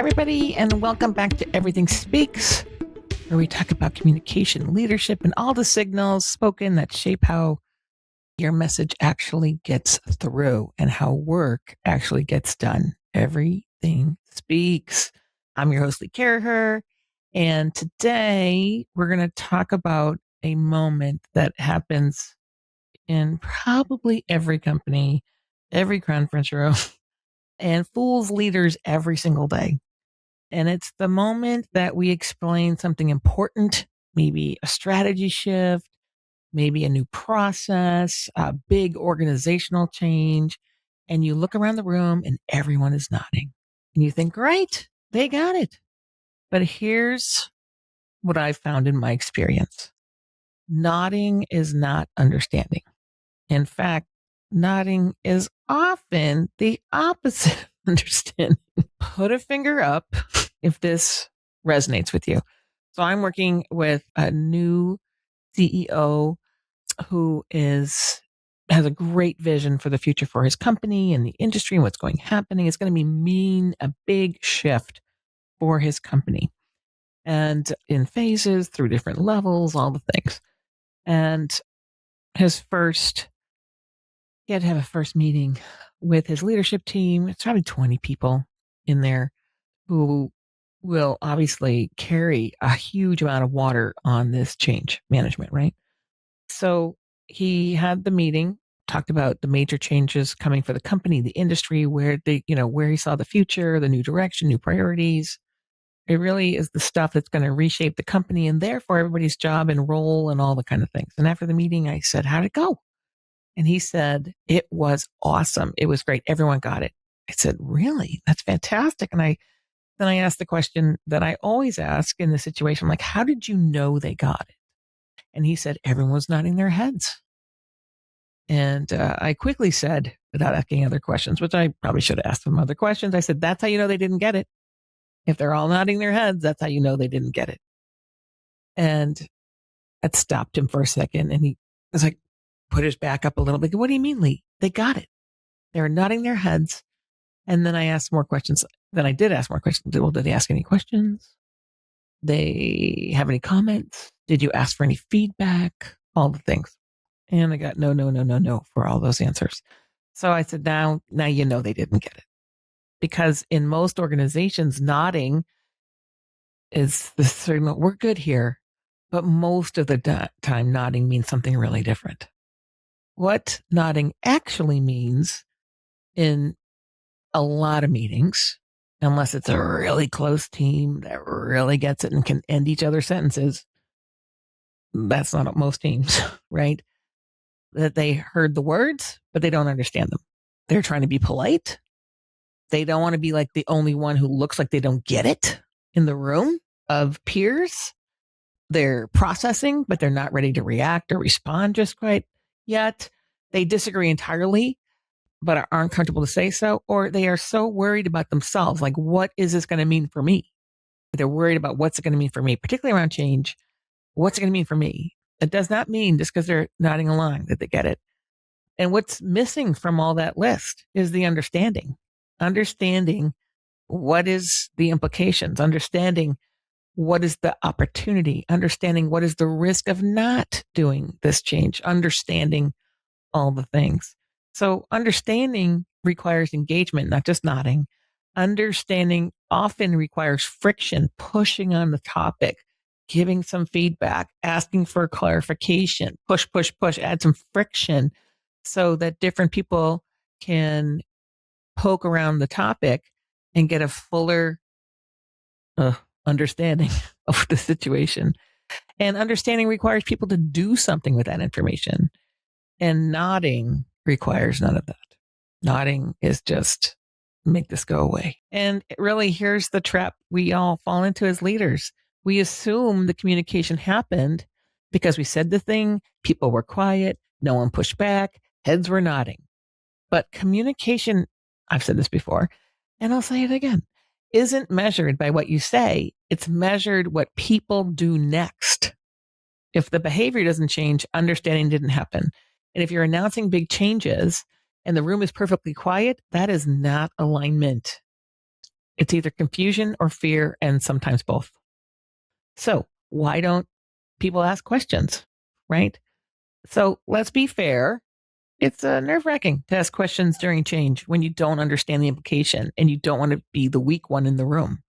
everybody, and welcome back to Everything Speaks, where we talk about communication, leadership, and all the signals spoken that shape how your message actually gets through and how work actually gets done. Everything Speaks. I'm your host, Lee Carraher, and today we're going to talk about a moment that happens in probably every company, every conference room, and fools leaders every single day. And it's the moment that we explain something important, maybe a strategy shift, maybe a new process, a big organizational change. And you look around the room and everyone is nodding. And you think, great, they got it. But here's what I've found in my experience. Nodding is not understanding. In fact, nodding is often the opposite of understanding. Put a finger up if this resonates with you. So I'm working with a new CEO who has a great vision for the future for his company and the industry and what's happening. It's going to mean a big shift for his company and in phases through different levels, all the things. And he had to have a first meeting with his leadership team. It's probably 20 people in there who will obviously carry a huge amount of water on this change management, right? So he had the meeting, talked about the major changes coming for the company, the industry, where he saw the future, the new direction, new priorities. It really is the stuff that's going to reshape the company and therefore everybody's job and role and all the kind of things. And after the meeting, I said, how'd it go? And he said, it was awesome. It was great. Everyone got it. I said, really? That's fantastic. And then I asked the question that I always ask in this situation, like, how did you know they got it? And he said, everyone was nodding their heads. And I quickly said, without asking other questions, which I probably should have asked them other questions, I said, that's how you know they didn't get it. If they're all nodding their heads, that's how you know they didn't get it. And that stopped him for a second. And he was like, put his back up a little bit. What do you mean, Lee? They got it. They were nodding their heads. And then I asked more questions. Then I did ask more questions. Well, did they ask any questions? They have any comments? Did you ask for any feedback? All the things. And I got no for all those answers. So I said, now you know they didn't get it. Because in most organizations, nodding is the signal, we're good here. But most of the time, nodding means something really different. What nodding actually means in a lot of meetings, unless it's a really close team that really gets it and can end each other's sentences, that's not most teams, right? That they heard the words, but they don't understand them. They're trying to be polite. They don't want to be like the only one who looks like they don't get it in the room of peers. They're processing, but they're not ready to react or respond just quite yet. They disagree entirely, but aren't comfortable to say so, or they are so worried about themselves. Like, what is this going to mean for me? They're worried about what's it going to mean for me, particularly around change. What's it going to mean for me? It does not mean just because they're nodding along that they get it. And what's missing from all that list is the understanding what is the implications, understanding what is the opportunity, understanding what is the risk of not doing this change, understanding all the things. So understanding requires engagement, not just nodding. Understanding often requires friction, pushing on the topic, giving some feedback, asking for clarification, push, add some friction so that different people can poke around the topic and get a fuller understanding of the situation. And understanding requires people to do something with that information. And nodding requires none of that. Nodding is just make this go away. And really, here's the trap we all fall into as leaders. We assume the communication happened because we said the thing, people were quiet, no one pushed back, heads were nodding. But communication, I've said this before, and I'll say it again, isn't measured by what you say. It's measured what people do next. If the behavior doesn't change, understanding didn't happen. And if you're announcing big changes and the room is perfectly quiet, that is not alignment. It's either confusion or fear, and sometimes both. So why don't people ask questions, right? So let's be fair. It's nerve-wracking to ask questions during change when you don't understand the implication and you don't want to be the weak one in the room.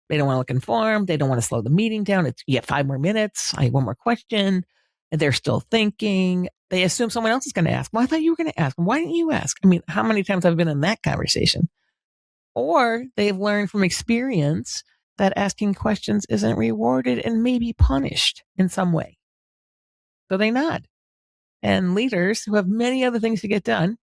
They don't want to look informed. They don't want to slow the meeting down. It's, you have 5 more minutes. I have one more question. And they're still thinking. They assume someone else is going to ask. Well, I thought you were going to ask. Why didn't you ask? I mean, how many times have I been in that conversation? Or they've learned from experience that asking questions isn't rewarded and maybe punished in some way. So they nod. And leaders who have many other things to get done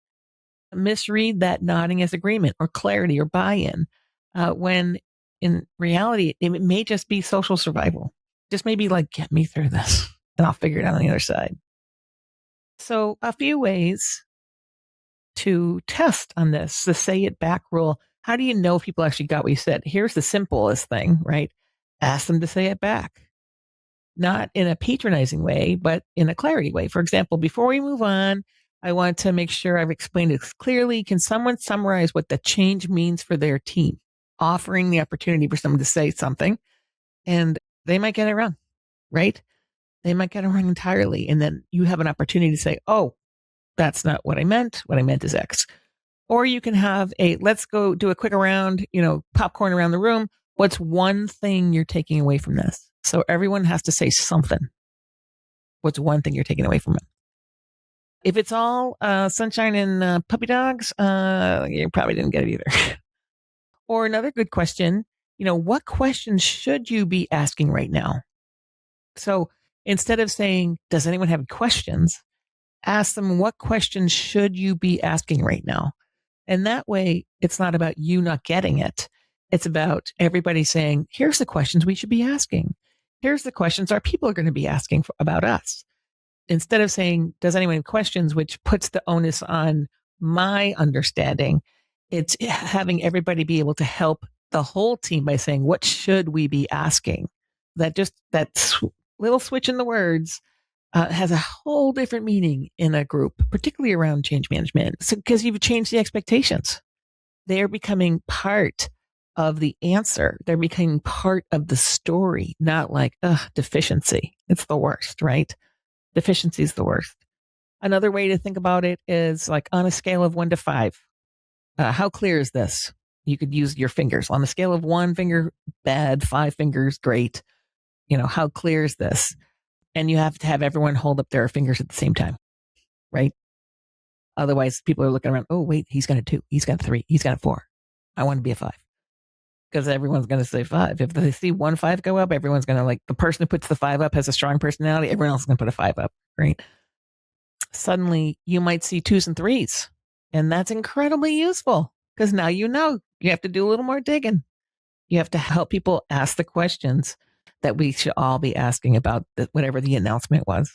misread that nodding as agreement or clarity or buy-in, when in reality, it may just be social survival. Just maybe like, get me through this and I'll figure it out on the other side. So a few ways to test on this, the say it back rule. How do you know if people actually got what you said? Here's the simplest thing, right? Ask them to say it back. Not in a patronizing way, but in a clarity way. For example, before we move on, I want to make sure I've explained it clearly. Can someone summarize what the change means for their team? Offering the opportunity for someone to say something, and they might get it wrong, right? They might get it wrong entirely. And then you have an opportunity to say, oh, that's not what I meant. What I meant is X. Or you can have let's go do a quick round, popcorn around the room. What's one thing you're taking away from this? So everyone has to say something. What's one thing you're taking away from it? If it's all sunshine and puppy dogs, you probably didn't get it either. Or another good question, what questions should you be asking right now? So instead of saying, does anyone have questions? Ask them, what questions should you be asking right now? And that way, it's not about you not getting it. It's about everybody saying, here's the questions we should be asking. Here's the questions our people are going to be asking about us. Instead of saying, does anyone have questions, which puts the onus on my understanding, it's having everybody be able to help the whole team by saying, what should we be asking? That little switch in the words has a whole different meaning in a group, particularly around change management. So, because you've changed the expectations. They're becoming part of the answer. They're becoming part of the story, not like, deficiency. It's the worst, right? Deficiency is the worst. Another way to think about it is like on a scale of 1 to 5. How clear is this? You could use your fingers. On a scale of 1 finger, bad, 5 fingers, great. How clear is this? And you have to have everyone hold up their fingers at the same time, right? Otherwise, people are looking around. Oh, wait, he's got a 2. He's got a 3. He's got a 4. I want to be a 5. Because everyone's going to say 5. If they see 1 5 go up, everyone's going to the person who puts the 5 up has a strong personality. Everyone else is going to put a 5 up, right? Suddenly you might see 2s and 3s. And that's incredibly useful because now you have to do a little more digging. You have to help people ask the questions that we should all be asking about whatever the announcement was.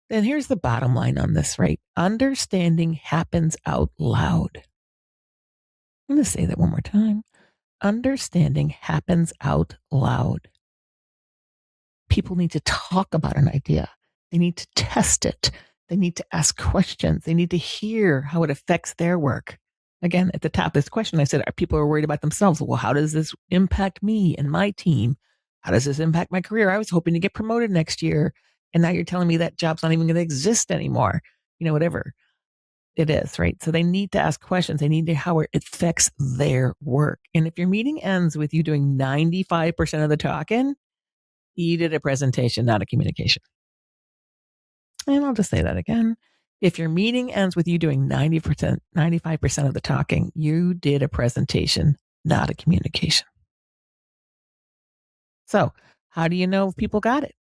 And here's the bottom line on this, right? Understanding happens out loud. I'm going to say that one more time. Understanding happens out loud. People need to talk about an idea. They need to test it. They need to ask questions. They need to hear how it affects their work. Again, at the top of this question, I said, people are worried about themselves. Well, how does this impact me and my team? How does this impact my career? I was hoping to get promoted next year. And now you're telling me that job's not even going to exist anymore. Whatever it is, right? So they need to ask questions. They need to how it affects their work. And if your meeting ends with you doing 95% of the talking, you did a presentation, not a communication. And I'll just say that again. If your meeting ends with you doing 90%, 95% of the talking, you did a presentation, not a communication. So how do you know if people got it?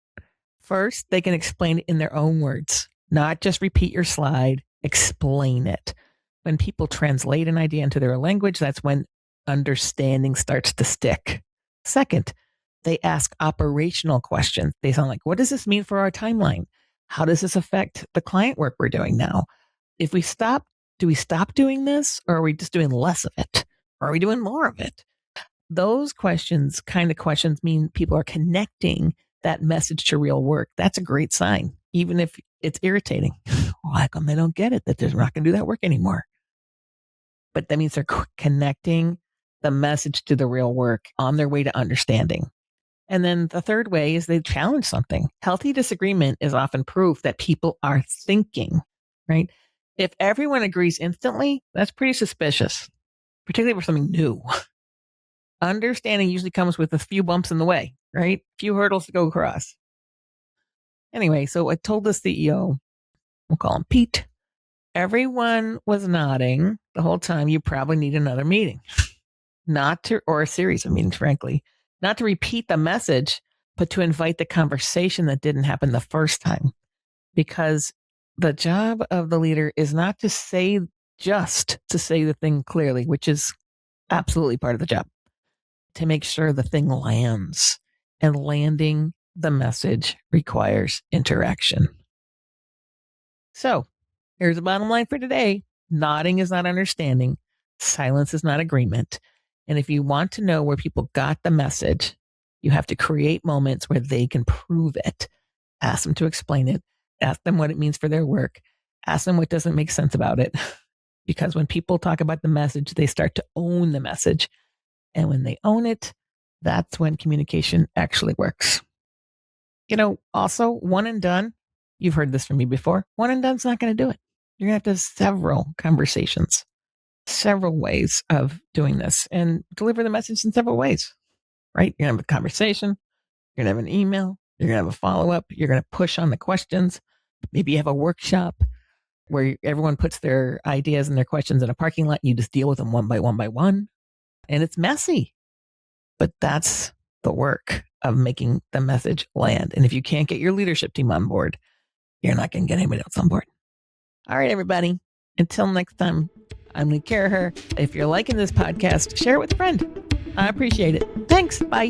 First, they can explain it in their own words, not just repeat your slide, explain it. When people translate an idea into their language, that's when understanding starts to stick. Second, they ask operational questions. They sound like, what does this mean for our timeline? How does this affect the client work we're doing now? If we stop, do we stop doing this, or are we just doing less of it? Or are we doing more of it? Those questions mean people are connecting that message to real work. That's a great sign, even if it's irritating. Why come they don't get it, that they're not going to do that work anymore? But that means they're connecting the message to the real work on their way to understanding. And then the third way is they challenge something. Healthy disagreement is often proof that people are thinking, right? If everyone agrees instantly, that's pretty suspicious, particularly for something new. Understanding usually comes with a few bumps in the way, right? A few hurdles to go across. Anyway, so I told the CEO, we'll call him Pete. Everyone was nodding the whole time. You probably need another meeting, or a series of meetings, frankly, not to repeat the message, but to invite the conversation that didn't happen the first time. Because the job of the leader is not to say the thing clearly, which is absolutely part of the job, to make sure the thing lands. And landing the message requires interaction. So here's the bottom line for today. Nodding is not understanding. Silence is not agreement. And if you want to know where people got the message, you have to create moments where they can prove it. Ask them to explain it. Ask them what it means for their work. Ask them what doesn't make sense about it. Because when people talk about the message, they start to own the message. And when they own it, that's when communication actually works. Also, one and done, you've heard this from me before, one and done's not going to do it. You're going to have several conversations, several ways of doing this, and deliver the message in several ways, right? You're going to have a conversation, you're going to have an email, you're going to have a follow-up, you're going to push on the questions. Maybe you have a workshop where everyone puts their ideas and their questions in a parking lot and you just deal with them one by one. And it's messy, but that's the work of making the message land. And if you can't get your leadership team on board, you're not going to get anybody else on board. All right, everybody. Until next time, I'm Lee Caraher. If you're liking this podcast, share it with a friend. I appreciate it. Thanks. Bye.